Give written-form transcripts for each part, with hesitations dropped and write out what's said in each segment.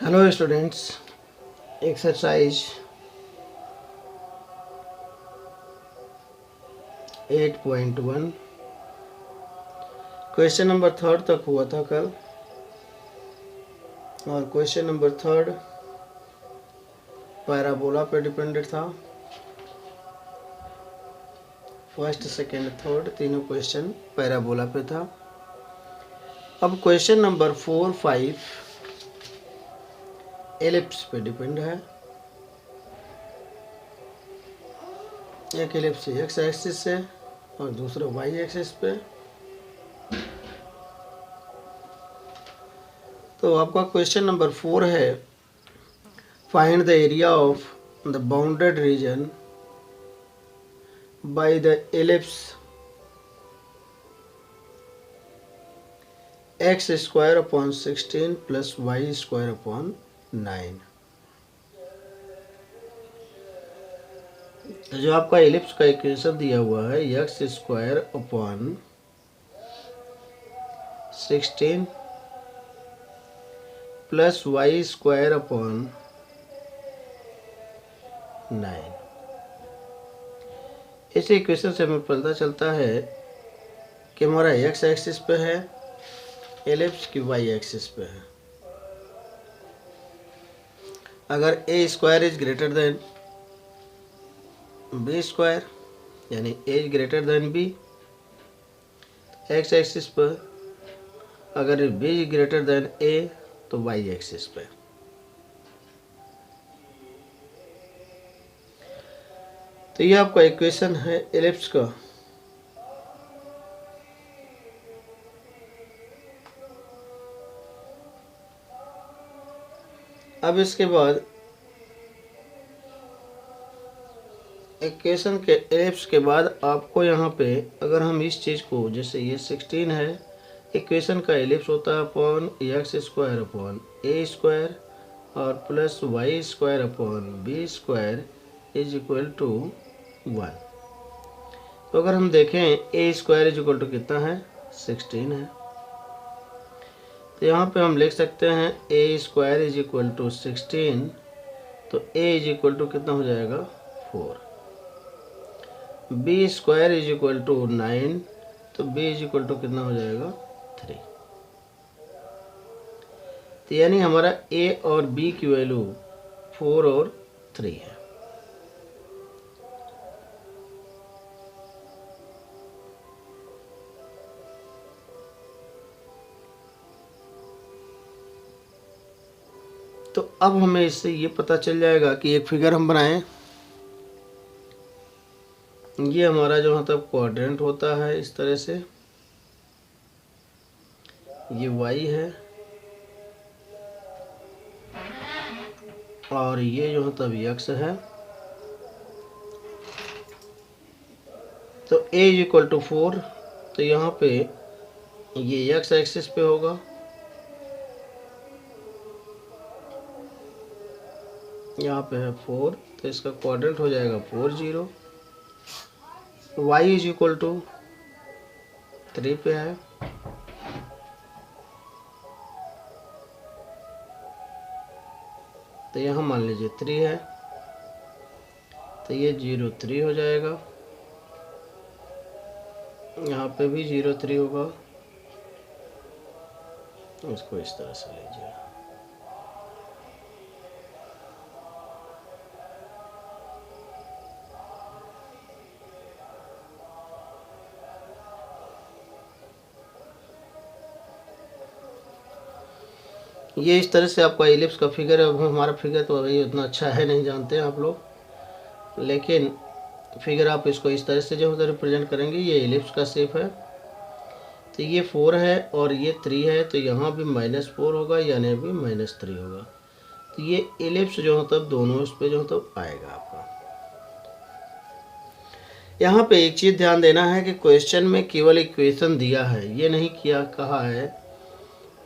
Hello students, exercise 8.1 question number third तक हुआ था कल। और क्वेश्चन नंबर थर्ड पैराबोला पे डिपेंडेड था। फर्स्ट सेकंड थर्ड तीनों क्वेश्चन पैराबोला पे था। अब क्वेश्चन नंबर 4 5 एलिप्स पे डिपेंड है। एक एलिप्स एक्स एक्सिस से और दूसरा वाई एक्सिस पे। तो आपका क्वेश्चन नंबर 4 है, find the area of the bounded reason by the ellipse x square upon 16 plus y square upon 9। तो जो आपका एलिप्स का इक्वेशन दिया हुआ है x square upon 16 plus y square upon 9। इस इक्वेशन से हमें पता चलता है कि हमारा x एक्सिस पे है, एलिप्स की y एक्सिस पे है। अगर a square is greater than b square यानी a is greater than b x axis पर, अगर b is greater than a तो y एक्सिस पे। तो ये आपका इक्वेशन है एलिप्स का। अब इसके बाद इक्वेशन के एलिप्स के बाद आपको यहाँ पे अगर हम इस चीज़ को, जैसे ये 16 है, इक्वेशन का एलिप्स होता है upon x square upon a square और plus y square upon b square is equal to 1। तो अगर हम देखें a square is equal to कितना है, 16 है। तो यहाँ पे हम लिख सकते हैं ए स्क्वायर इज इक्वल टू 16, तो ए इज इक्वल टू कितना हो जाएगा 4। B square is equal to 9, तो बी इज इक्वल टू कितना हो जाएगा 3। तो यानी हमारा ए और बी की वैल्यू 4 और 3 है। तो अब हमें इससे ये पता चल जाएगा कि एक फिगर हम बनाएं। ये हमारा जो मतलब क्वाड्रेंट होता है इस तरह से, ये y है और ये जो मतलब x है। तो a इज इक्वल टू 4, तो यहाँ पे ये x एक्सिस पे होगा, यहाँ पे है 4, तो इसका क्वाड्रेंट हो जाएगा 4 0। y इज इक्वल टू 3 पे है, तो यहाँ मान लीजिए 3 है, तो ये 0 3 हो जाएगा। यहाँ पे भी 0 3 होगा। इसको इस तरह से लीजिए। ये इस तरह से आपका एलिप्स का फिगर है। अब हमारा फिगर तो अभी उतना अच्छा है, नहीं जानते हैं आप लोग, लेकिन फिगर आप इसको इस तरह से जो है रिप्रेजेंट करेंगे। ये एलिप्स का शेप है, तो ये 4 है और ये 3 है, तो यहाँ भी -4 होगा यानी अभी -3 होगा। तो ये एलिप्स जो मतलब दोनों इस पे जो मतलब आएगा आपका। यहाँ पे एक चीज़ ध्यान देना है कि क्वेश्चन में केवल इक्वेशन दिया है, ये नहीं किया कहा है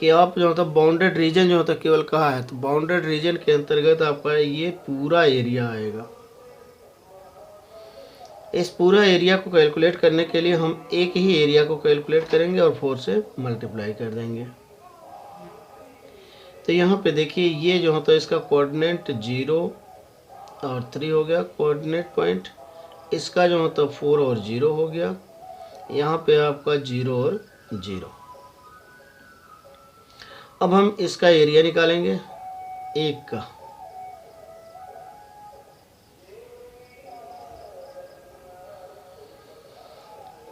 कि आप जो मतलब बाउंडेड रीजन जो होता है केवल कहा है। तो बाउंडेड रीजन के अंतर्गत आपका ये पूरा एरिया आएगा। इस पूरा एरिया को कैलकुलेट करने के लिए हम एक ही एरिया को कैलकुलेट करेंगे और 4 से मल्टीप्लाई कर देंगे। तो यहाँ पे देखिए ये जो होता है इसका कोऑर्डिनेट 0 और 3 हो गया कोऑर्डिनेट पॉइंट, इसका जो होता है 4 और 0 हो गया, यहाँ पे आपका 0 और 0। अब हम इसका एरिया निकालेंगे एक का।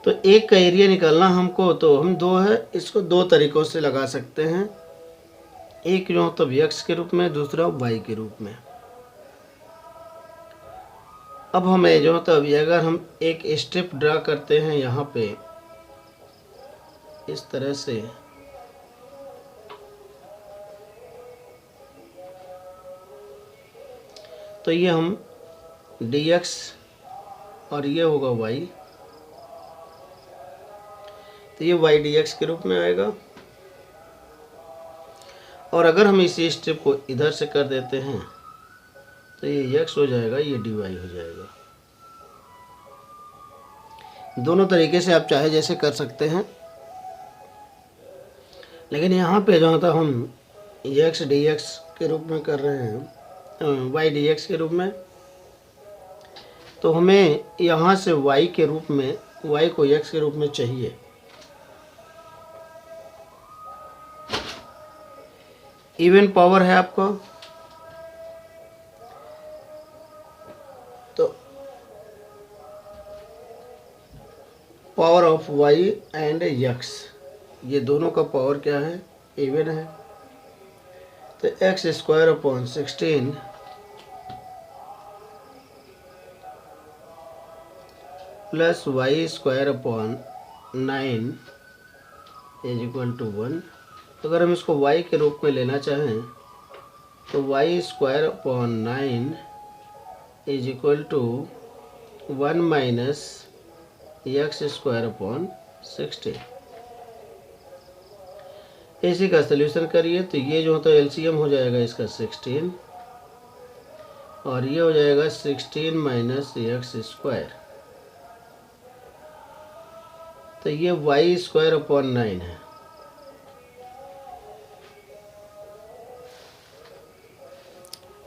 तो एक का एरिया निकालना हमको, तो हम दो है इसको दो तरीक़ों से लगा सकते हैं, एक जो होता है x के रूप में, दूसरा y के रूप में। अब हमें जो होता है अगर हम एक स्टेप ड्रा करते हैं यहाँ पे इस तरह से, तो ये हम dx और ये होगा y, तो ये y dx के रूप में आएगा। और अगर हम इसी स्टेप को इधर से कर देते हैं तो ये x हो जाएगा, ये dy हो जाएगा। दोनों तरीके से आप चाहे जैसे कर सकते हैं, लेकिन यहाँ पे जो होता हम x dx के रूप में कर रहे हैं, y dx के रूप में, तो हमें यहाँ से y के रूप में, y को x के रूप में चाहिए। इवन पावर है आपका, तो power of y and x, ये दोनों का पावर क्या है, इवन है। तो x square upon 16 plus y square upon 9 is equal to 1। तो अगर हम इसको y के रूप में लेना चाहें तो y square upon 9 is equal to 1 minus x square upon 16। इसी का सल्यूशन करिए तो ये जो होता है एलसीएम हो जाएगा इसका 16 और ये हो जाएगा 16 माइनस एक्स स्क्वायर, तो ये y स्क्वायर अपॉन 9 है।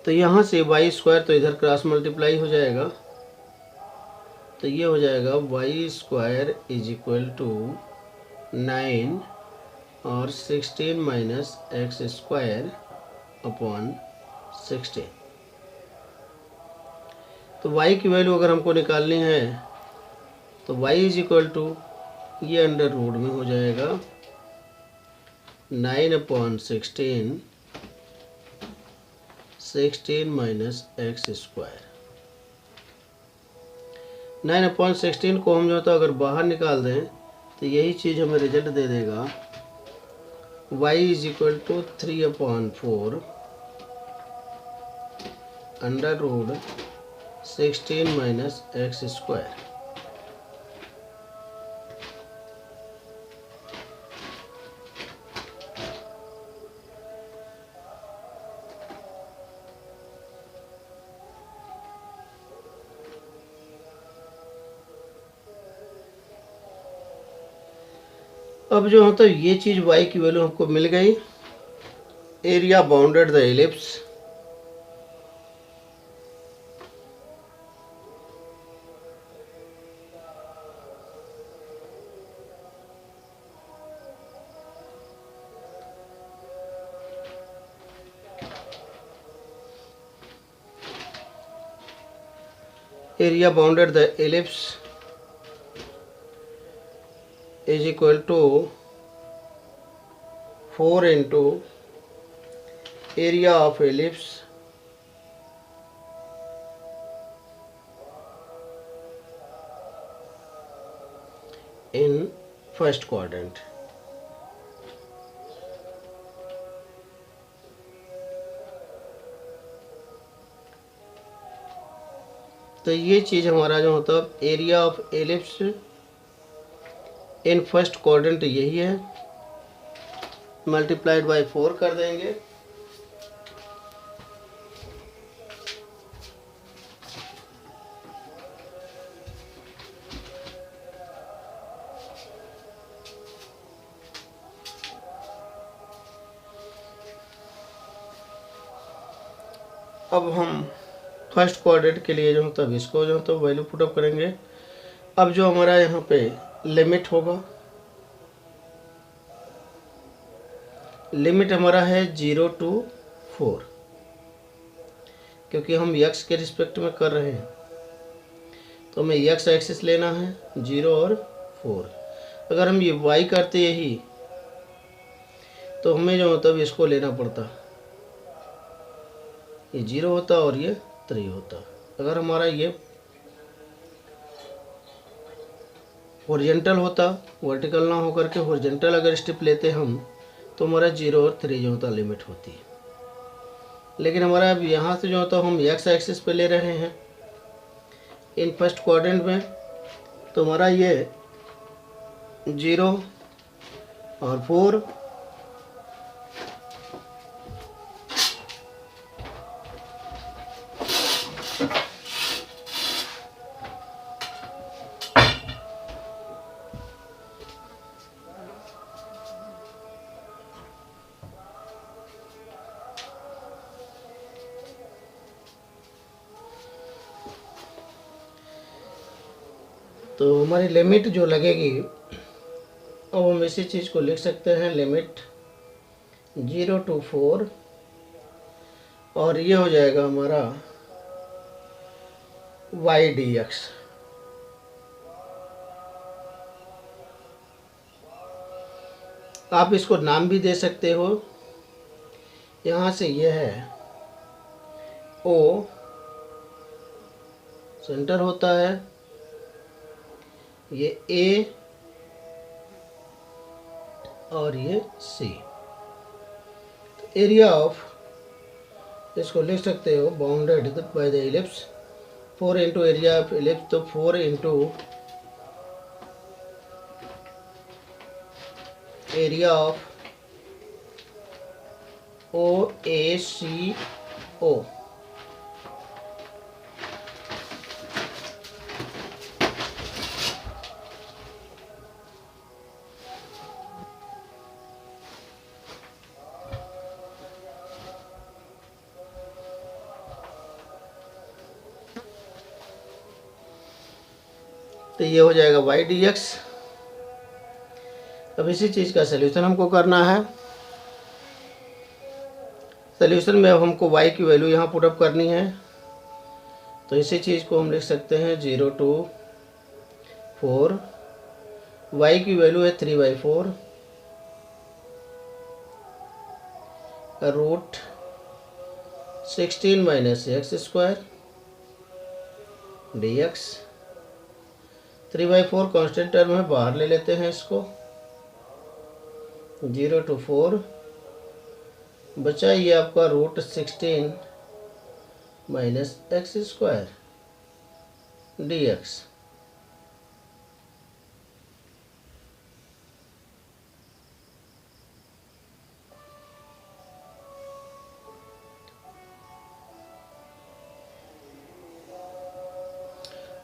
तो यहाँ से y स्क्वायर तो इधर क्रॉस मल्टीप्लाई हो जाएगा, तो ये हो जाएगा y square is equal to 9 और 16 माइनस एक्स स्क्वायर अपॉन 16। तो y की वैल्यू अगर हमको निकालनी है तो y इज इक्वल टू ये अंडर रूट में हो जाएगा 9 upon 16 minus x square. 9 upon 16 को हम जो तो अगर बाहर निकाल दें तो यही चीज़ हमें रिजल्ट दे देगा y is equal to 3 upon 4 under root 16 minus x square. अब जो होता है ये चीज़ y की वैल्यू हमको मिल गई। Area bounded the ellipse, area bounded the ellipse is equal to 4 into area of ellipse in first quadrant। तो ये चीज़ हमारा जो होता है area of ellipse in first quadrant यही है, मल्टीप्लाइड बाय 4 कर देंगे। अब हम फर्स्ट क्वाड्रेंट के लिए जो है तब इसको जो है तो वैल्यू पुटअप करेंगे। अब जो हमारा यहाँ पे लिमिट होगा, लिमिट हमारा है 0 to 4, क्योंकि हम x के रिस्पेक्ट में कर रहे हैं तो हमें x एक्सिस लेना है 0 और 4। अगर हम ये y करते यही तो हमें जो मतलब इसको लेना पड़ता, ये 0 होता और ये 3 होता। अगर हमारा ये हॉरिजॉन्टल होता, वर्टिकल ना होकर के हॉरिजॉन्टल अगर स्टेप लेते हम तो हमारा 0 और 3 जो होता लिमिट होती है। लेकिन हमारा अब यहाँ से जो होता हम x एक्सिस पे ले रहे हैं इन फर्स्ट क्वाड्रेंट में, तो हमारा ये 0 और 4 तो हमारी लिमिट जो लगेगी, अब हम इसी चीज़ को लिख सकते हैं लिमिट 0 to 4, और ये हो जाएगा हमारा y dx। आप इसको नाम भी दे सकते हो, यहाँ से ये है O सेंटर होता है, ये A और ये C। एरिया ऑफ, इसको लिख सकते हो bounded by the ellipse 4 into area of ellipse, तो 4 इंटू एरिया ऑफ OACO। तो ये हो जाएगा y dx। अब इसी चीज़ का सलूशन हमको करना है। सलूशन में अब हमको y की वैल्यू यहाँ पुटअप करनी है, तो इसी चीज़ को हम लिख सकते हैं 0 to 4। y की वैल्यू है 3/4 root 16 minus x square dx। 3/4 constant term है, बाहर ले लेते हैं इसको। 0 to 4 बचा ये आपका root 16 minus x square dx।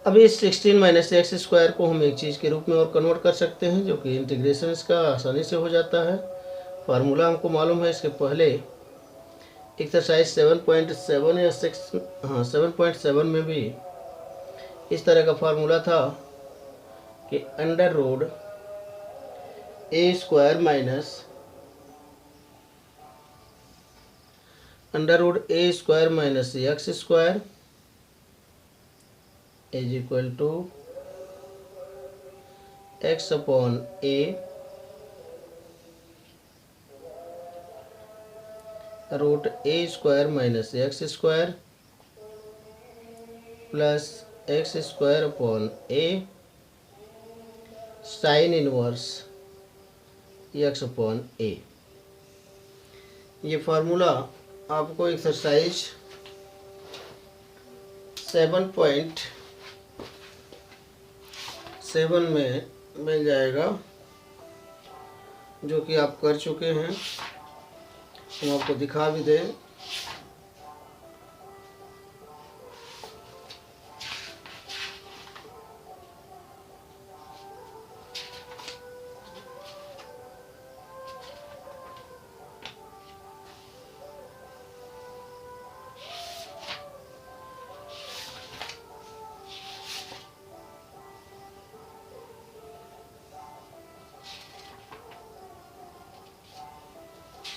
अब इस 16 माइनस एक्स स्क्वायर को हम एक चीज़ के रूप में और कन्वर्ट कर सकते हैं, जो कि इंटीग्रेशन इसका आसानी से हो जाता है। फार्मूला हमको मालूम है, इसके पहले एक्सरसाइज 7.7 या 7.7 में भी इस तरह का फार्मूला था कि under root a square minus x square is equal to x upon a root a square minus x square plus x square upon a sine inverse x upon a। ये formula आपको exercise 7.7 में मिल जाएगा, जो कि आप कर चुके हैं। हम आपको दिखा भी दें।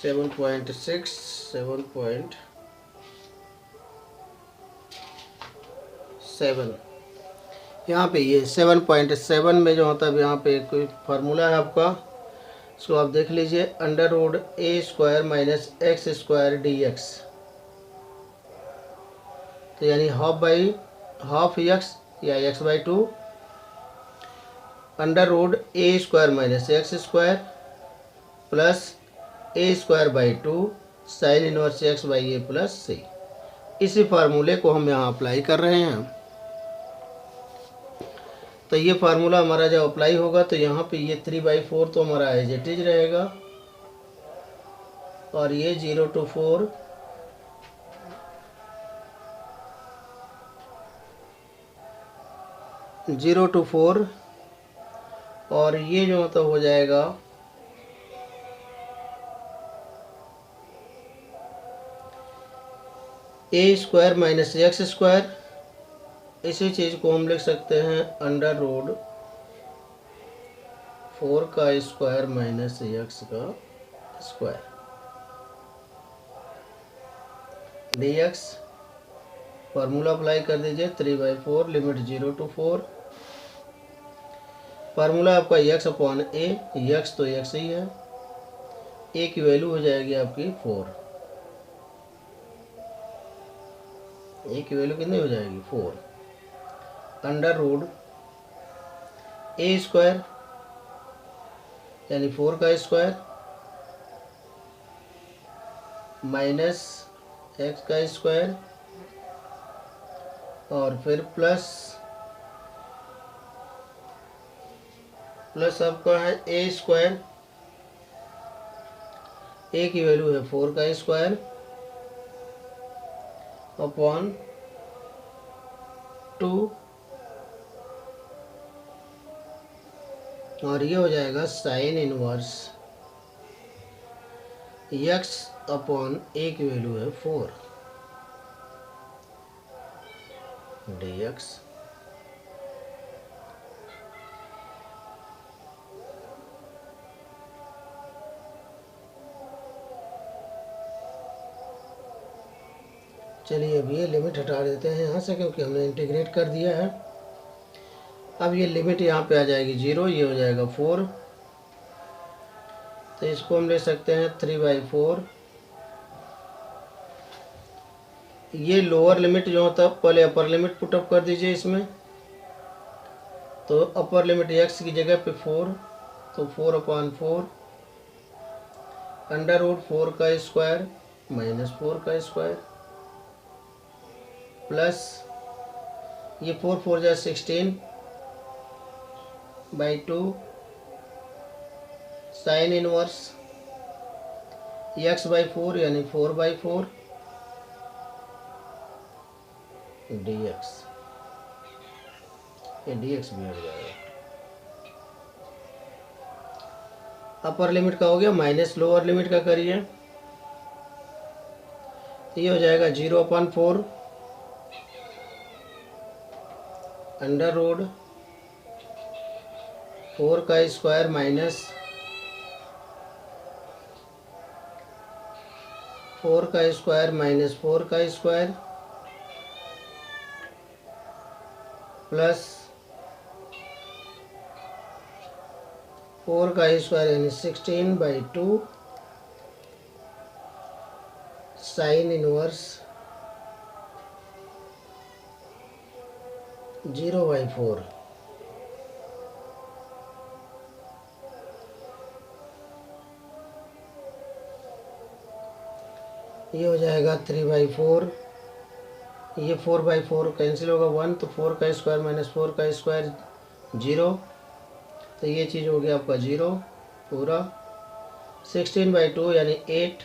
7.6 7.7 यहाँ पे ये 7.7 में जो होता है, यहाँ पे कोई फार्मूला है आपका, इसको आप देख लीजिए, under root a square minus x square d x. तो यानी हाफ एक्स या x by two under root a square minus x square plus a square by two sine inverse x by a plus c. इसी फार्मूले को हम यहाँ apply कर रहे हैं। तो ये फार्मूला हमारा जब अप्लाई होगा तो यहाँ पे ये 3/4 तो हमारा एज इट इज रहेगा, और ये 0 to 4 0 to 4, और ये जो मतलब हो जाएगा ए स्क्वायर माइनस एक्स स्क्वायर। इसी चीज़ को हम लिख सकते हैं अंडर रूट 4 का स्क्वायर माइनस एक्स का square d x. Formula apply कर दीजिए, 3/4 लिमिट 0 to 4। फार्मूला आपका एक्स अपॉन ए, एक्स तो एक्स ही है, ए की वैल्यू हो जाएगी आपकी 4। ए की वैल्यू कितनी हो जाएगी 4। अंडर रूट ए स्क्वायर यानी 4 का स्क्वायर माइनस एक्स का स्क्वायर, और फिर प्लस आपका है ए स्क्वायर, ए की वैल्यू है 4 का स्क्वायर अपॉन 2, और ये हो जाएगा sign inverse x upon a की वैल्यू है 4 डी एक्स। चलिए अब ये लिमिट हटा देते हैं यहाँ से, क्योंकि हमने इंटीग्रेट कर दिया है। अब ये लिमिट यहाँ पे आ जाएगी 0, ये हो जाएगा 4। तो इसको हम ले सकते हैं 3/4। ये लोअर लिमिट जो होता है, पहले अपर लिमिट पुटअप कर दीजिए इसमें। तो अपर लिमिट एक्स की जगह पे 4, तो 4/4 अंडर रूट 4 का स्क्वायर माइनस 4 का स्क्वायर प्लस ये 4 4 जा 16/2 साइन इनवर्स एक्स बाई 4 यानी 4/4 डी एक्स। ये डी एक्स भी हट जाएगा। अपर लिमिट का हो गया, माइनस लोअर लिमिट का करिए। ये हो जाएगा 0/4 अंडर रूट 4 का स्क्वायर माइनस 4 का स्क्वायर माइनस 4 का स्क्वायर प्लस 4 का स्क्वायर यानी 16/2 साइन इनवर्स 0/4। ये हो जाएगा 3/4। ये 4/4 कैंसिल होगा 1, तो 4 का स्क्वायर माइनस 4 का स्क्वायर 0। तो ये चीज़ हो गया आपका 0 पूरा। 16/2 यानी 8,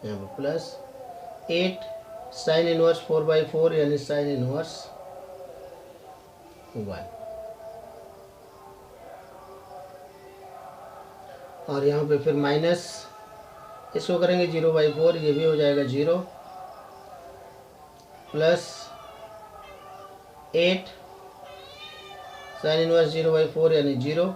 यहाँ पर प्लस 8 साइन इनवर्स 4/4 यानी साइन इनवर्स 1, और यहाँ पे फिर माइनस इसको करेंगे 0/4, ये भी हो जाएगा 0 प्लस 8 साइन इनवर्स 0/4 यानी 0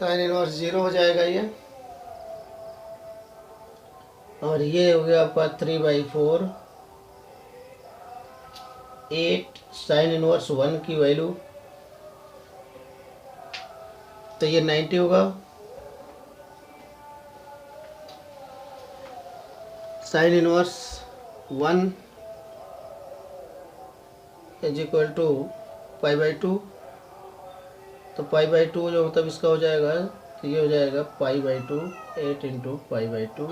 साइन इनवर्स 0 हो जाएगा ये। और ये हो गया आपका 3/4 8 साइन इनवर्स 1 की वैल्यू, तो ये 90 होगा। Sine inverse 1 is equal to π/2, तो π/2 जो मतलब इसका हो जाएगा, तो ये हो जाएगा π/2 8 इंटू π/2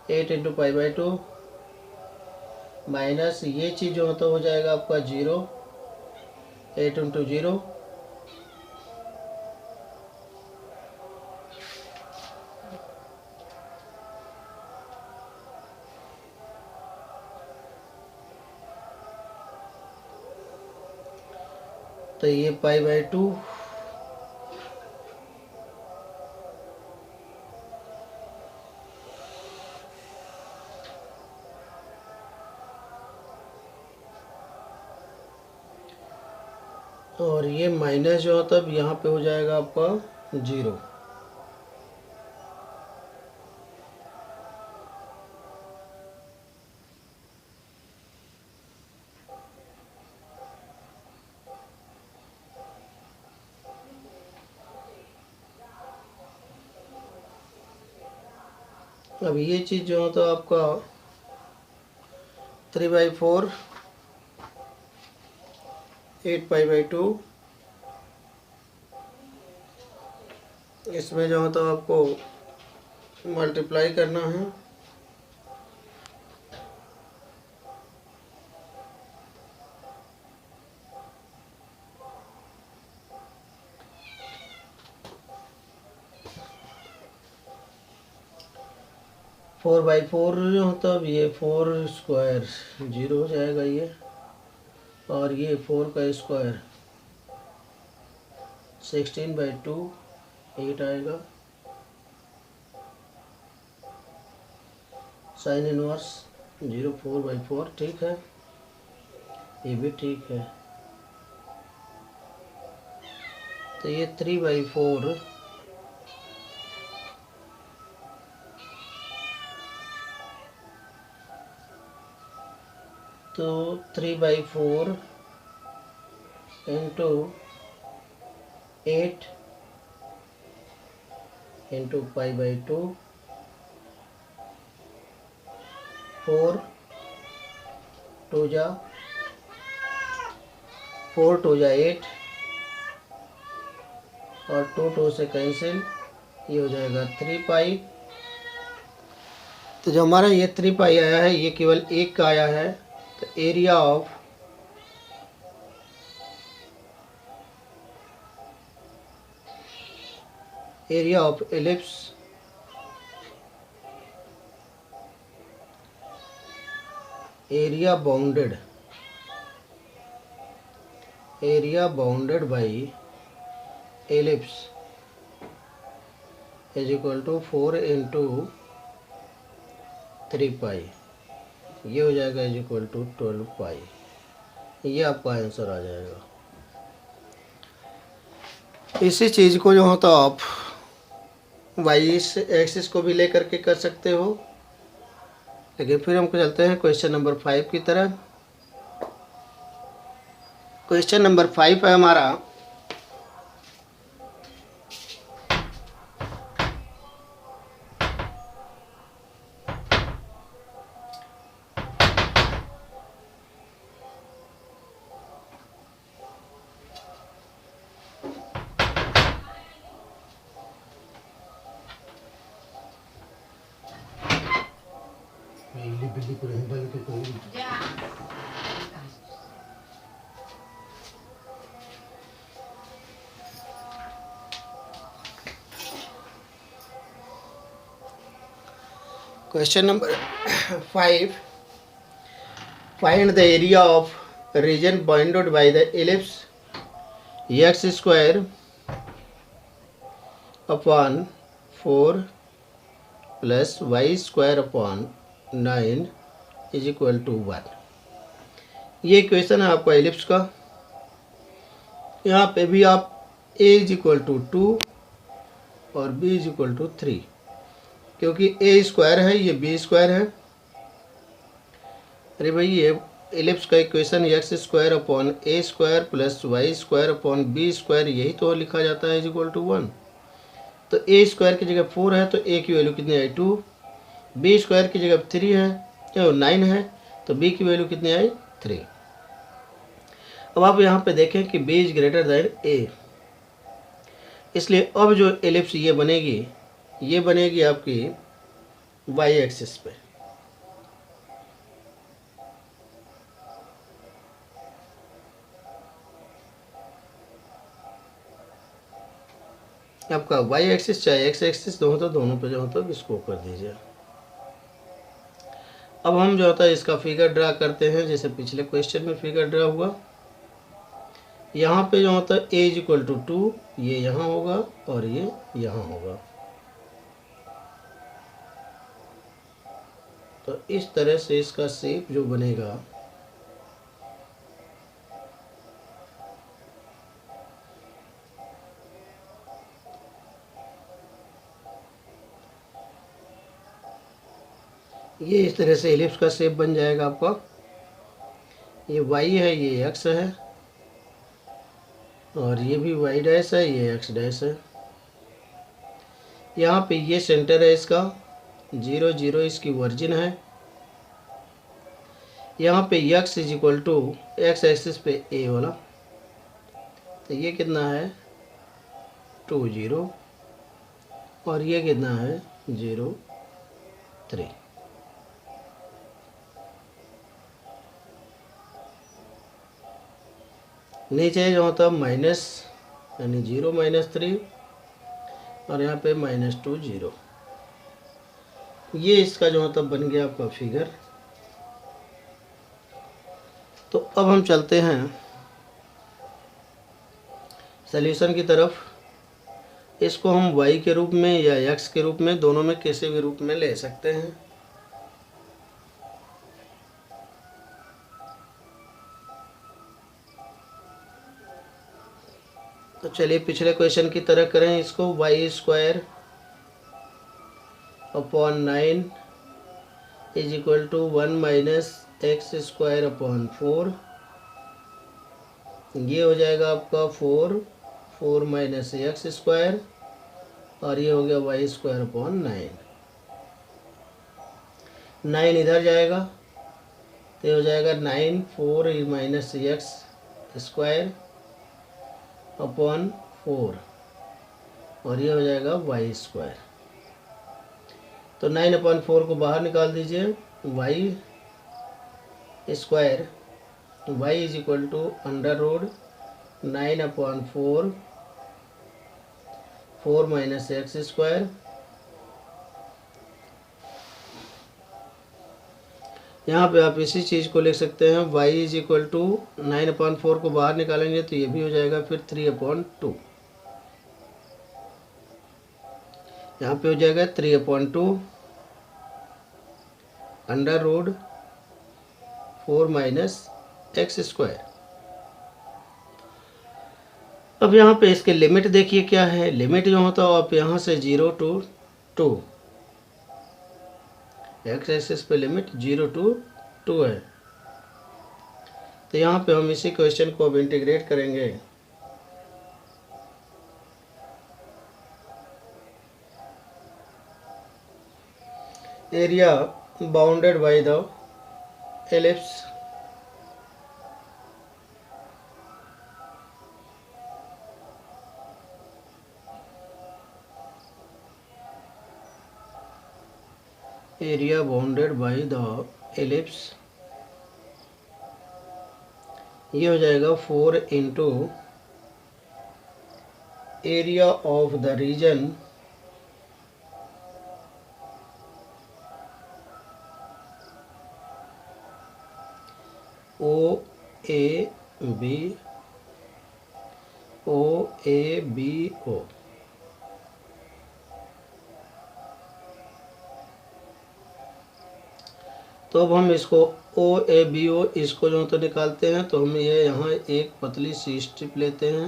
8 इंटू π/2 माइनस ये चीज़ जो मतलब हो जाएगा आपका 0 8 इंटू 0 तो ये π/2 और ये माइनस जो तब यहाँ पे हो जाएगा आपका 0। अब ये चीज़ जो है तो आपका 3/4 8 π/2 इसमें जो है तो आपको मल्टीप्लाई करना है। फोर बाई फोर जो तब ये 4 स्क्वायर 0 हो जाएगा ये, और ये 4 का स्क्वायर 16/2 8 आएगा। साइन इनवर्स 0 4/4 ठीक है, ये भी ठीक है। तो ये 3/4 तो 3/4 इंटू 8 इंटू π/2 4 2 जा 8 और 2 से कैंसिल, ये हो जाएगा 3π। तो जो हमारा ये 3π आया है ये केवल एक का आया है। तो area of ellipse area bounded by ellipse is equal to 4 into 3π, ये हो जाएगा इज इक्वल टू 12π। ये आपका आंसर आ जाएगा। इसी चीज़ को जो हो तो आप वाई एक्सिस को भी लेकर के कर सकते हो, लेकिन फिर हमको चलते हैं क्वेश्चन नंबर 5 की तरह। क्वेश्चन नंबर 5 है हमारा, question number 5, find the area of region bounded by the ellipse x square upon 4 plus y square upon 9 is equal to 1। ये इक्वेशन है आपका एलिप्स का। यहाँ पे भी आप a इज इक्वल टू 2 और b इज इक्वल टू 3, क्योंकि a स्क्वायर है, ये b स्क्वायर है। अरे भाई ये एलिप्स का equation x square upon a square plus y square upon b square, यही तो लिखा जाता है इज इक्वल टू 1। तो ए स्क्वायर की जगह 4 है तो ए की वैल्यू कितनी आई 2, बी स्क्वायर की जगह 3 है, 9 है, तो बी की वैल्यू कितनी आई 3। अब आप यहाँ पे देखें कि b इज ग्रेटर देन ए, इसलिए अब जो एलिप्स ये बनेगी आपकी वाई एक्सिस पे। आपका वाई एक्सिस चाहे एक्स एक्सिस दोनों पे जो होता है इसको कर दीजिए। अब हम जो होता है इसका फिगर ड्रा करते हैं, जैसे पिछले क्वेश्चन में फिगर ड्रा हुआ। यहाँ पे जो होता है ए इज इक्वल टू 2, ये यहाँ होगा और ये यहाँ होगा। तो इस तरह से इसका शेप जो बनेगा ये इस तरह से एलिप्स का शेप बन जाएगा आपका। ये y है, ये x है, और ये भी y डैश है, ये x डैश है। यहाँ पे ये सेंटर है इसका, 0 0 इसकी वर्जिन है। यहाँ पे x is equal to x axis पे a वाला, तो ये कितना है 2 0, और ये कितना है 0 3। नीचे जो होता है माइनस, यानी 0 -3, और यहाँ पे -2 0। ये इसका जो होता बन गया आपका फिगर। तो अब हम चलते हैं सॉल्यूशन की तरफ। इसको हम y के रूप में या x के रूप में, दोनों में किसी भी रूप में ले सकते हैं। तो चलिए पिछले क्वेश्चन की तरह करें इसको। Y square upon 9 is equal to 1 minus x square upon 4। ये हो जाएगा आपका 4 माइनस एक्स स्क्वायर, और ये हो गया वाई स्क्वायर अपॉन 9 इधर जाएगा तो ये हो जाएगा 9 4 माइनस एक्स स्क्वायर अपॉन 4, और ये हो जाएगा वाई स्क्वायर। तो 9/4 को बाहर निकाल दीजिए, y square, y is equal to under root 9/4 4 minus x square. यहाँ पे आप इसी चीज़ को लिख सकते हैं, y इज इक्वल टू 9/4 को बाहर निकालेंगे तो ये भी हो जाएगा फिर 3/2। यहाँ पे हो जाएगा 3/2 under root 4 minus x square. अब यहाँ पे इसके लिमिट देखिए क्या है। लिमिट जो होता है आप यहाँ से 0 to 2, एक्स एक्सिस पे लिमिट 0 to 2 है। तो यहाँ पे हम इसी क्वेश्चन को अब इंटीग्रेट करेंगे। Area bounded by the ellipse area bounded by the ellipse, ये हो जाएगा 4 into area of the region OABO। तो अब हम इसको OABO इसको जो तो निकालते हैं। तो हम ये यहाँ एक पतली सी स्ट्रिप लेते हैं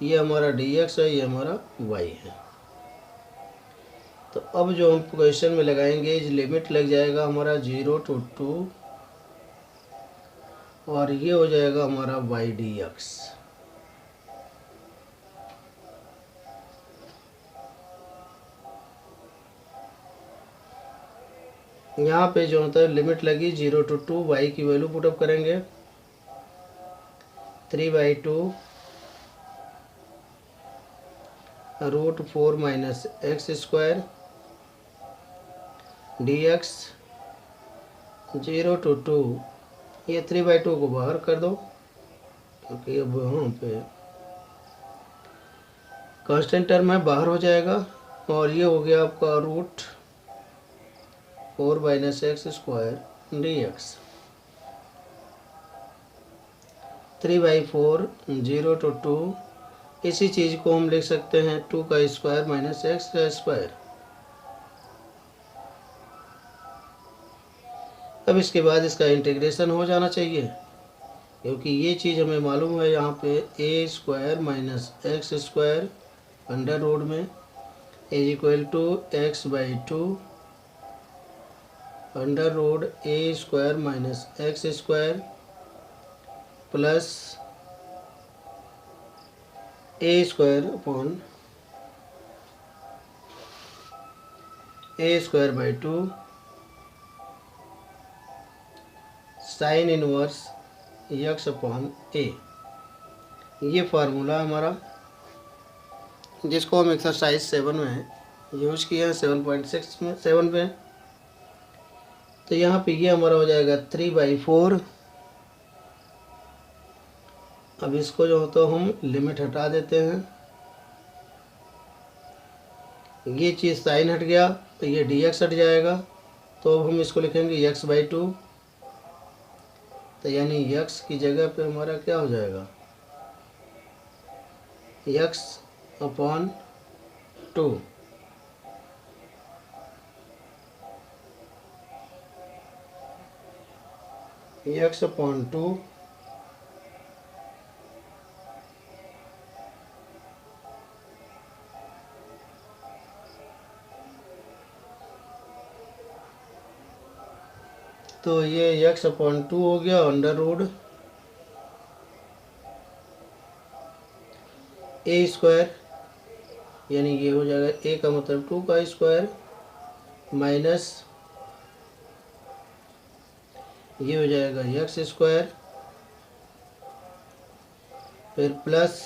ये हमारा डी एक्स है, ये हमारा वाई है। तो अब जो हम क्वेश्चन में लगाएंगे इस लिमिट लग जाएगा हमारा 0 to 2 और ये हो जाएगा हमारा वाई डी एक्स। यहाँ पे जो होता है लिमिट लगी 0 to 2, वाई की वैल्यू पुटअप करेंगे 3/2 √4 minus x square d x 0 to 2। ये 3/2 को बाहर कर दो क्योंकि अब यहाँ पे कांस्टेंट टर्म है, बाहर हो जाएगा। और ये हो गया आपका √4 minus x square d x 3/4 0 to 2। इसी चीज़ को हम लिख सकते हैं 2 का स्क्वायर माइनस एक्स का स्क्वायर। अब इसके बाद इसका इंटीग्रेशन हो जाना चाहिए क्योंकि ये चीज़ हमें मालूम है। यहाँ पे a square minus x square under root में is equal to x/2 under root a square minus x square plus a square upon a²/2 sine inverse x upon a. ये फार्मूला हमारा जिसको हम एक्सरसाइज 7 में यूज किया है 7.6 में 7 पे। तो यहाँ पे ये हमारा हो जाएगा 3/4। अब इसको जो हो तो हम लिमिट हटा देते हैं, ये चीज़ साइन हट गया तो ये dx हट जाएगा। तो अब हम इसको लिखेंगे x/2। तो यानी x की जगह पे हमारा क्या हो जाएगा x/2। x/2 तो ये x/2 हो गया अंडर रूट ए स्क्वायर, यानी ये हो जाएगा ए का मतलब 2 का स्क्वायर माइनस ये हो जाएगा एक्स स्क्वायर फिर प्लस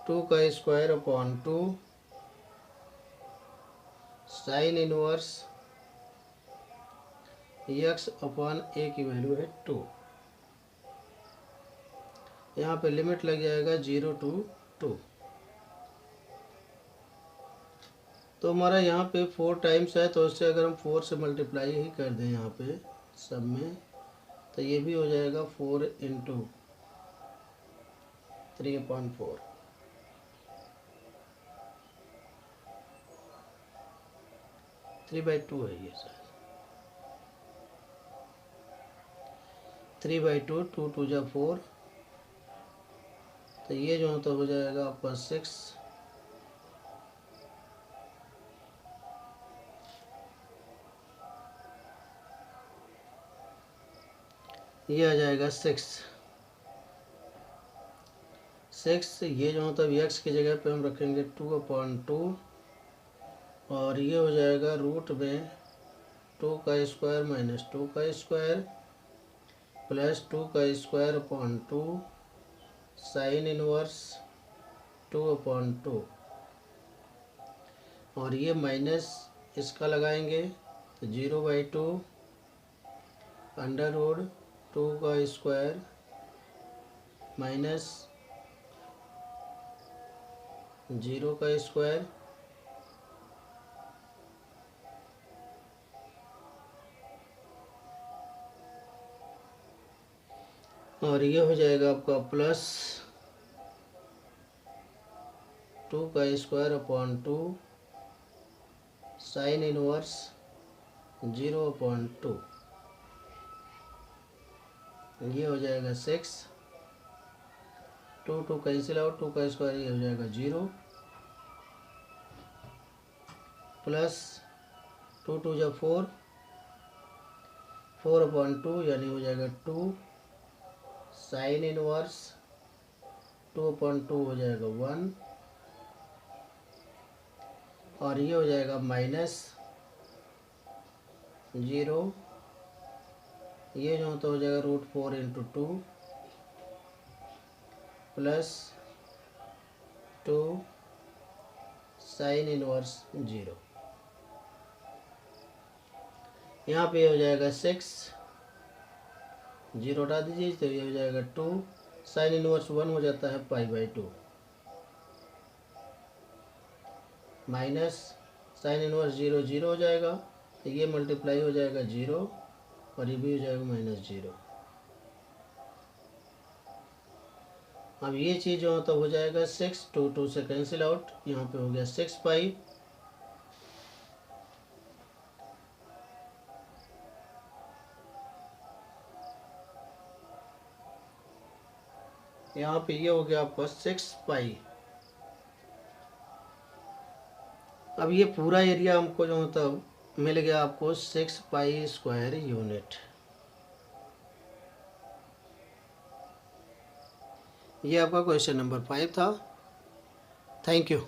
2 का square upon 2 sine inverse x upon a की वैल्यू है 2। यहाँ पे लिमिट लग जाएगा 0 to 2। तो हमारा यहाँ पे 4 टाइम्स है तो उससे अगर हम 4 से मल्टीप्लाई ही कर दें यहाँ पे सब में तो ये भी हो जाएगा 4 × 3/4। 3/2 है ये शायद 3/2 2 2 जा 4। तो ये जो तो हो जाएगा आपका 6। ये आ जाएगा 6। ये जो मतलब x की जगह पे हम रखेंगे 2/2 और ये हो जाएगा रूट में 2 का स्क्वायर माइनस 2 का स्क्वायर प्लस 2 का स्क्वायर अपॉन 2 साइन इनवर्स 2/2 और ये माइनस इसका लगाएंगे तो 0/2 अंडर रूट 2 का स्क्वायर माइनस 0 का स्क्वायर और ये हो जाएगा आपका प्लस 2 का स्क्वायर अपॉन 2 साइन इनवर्स 0/2। ये हो जाएगा 6, 2 कैंसिल आउट, 2 का स्क्वायर ये हो जाएगा 0, प्लस 2 जब 4, 4/2 यानी हो जाएगा 2, साइन इनवर्स 2/2 हो जाएगा 1, और ये हो जाएगा -0, ये जो तो हो जाएगा √4 × 2 प्लस 2 साइन इनवर्स 0। यहाँ पे हो जाएगा 6, 0 हटा दीजिए तो ये हो जाएगा 2, साइन इनवर्स 1 हो जाता है π/2, माइनस साइन इनवर्स 0 0 हो जाएगा, तो ये मल्टीप्लाई हो जाएगा 0 और ये भी हो जाएगा -0। अब ये चीज़ जो तो हो जाएगा 6, 2 से कैंसिल आउट, यहाँ पे हो गया 6π, यहाँ पे ये हो गया आपका 6π। अब ये पूरा एरिया हमको जो मतलब मिल गया आपको 6π² यूनिट। ये आपका क्वेश्चन नंबर 5 था। Thank you.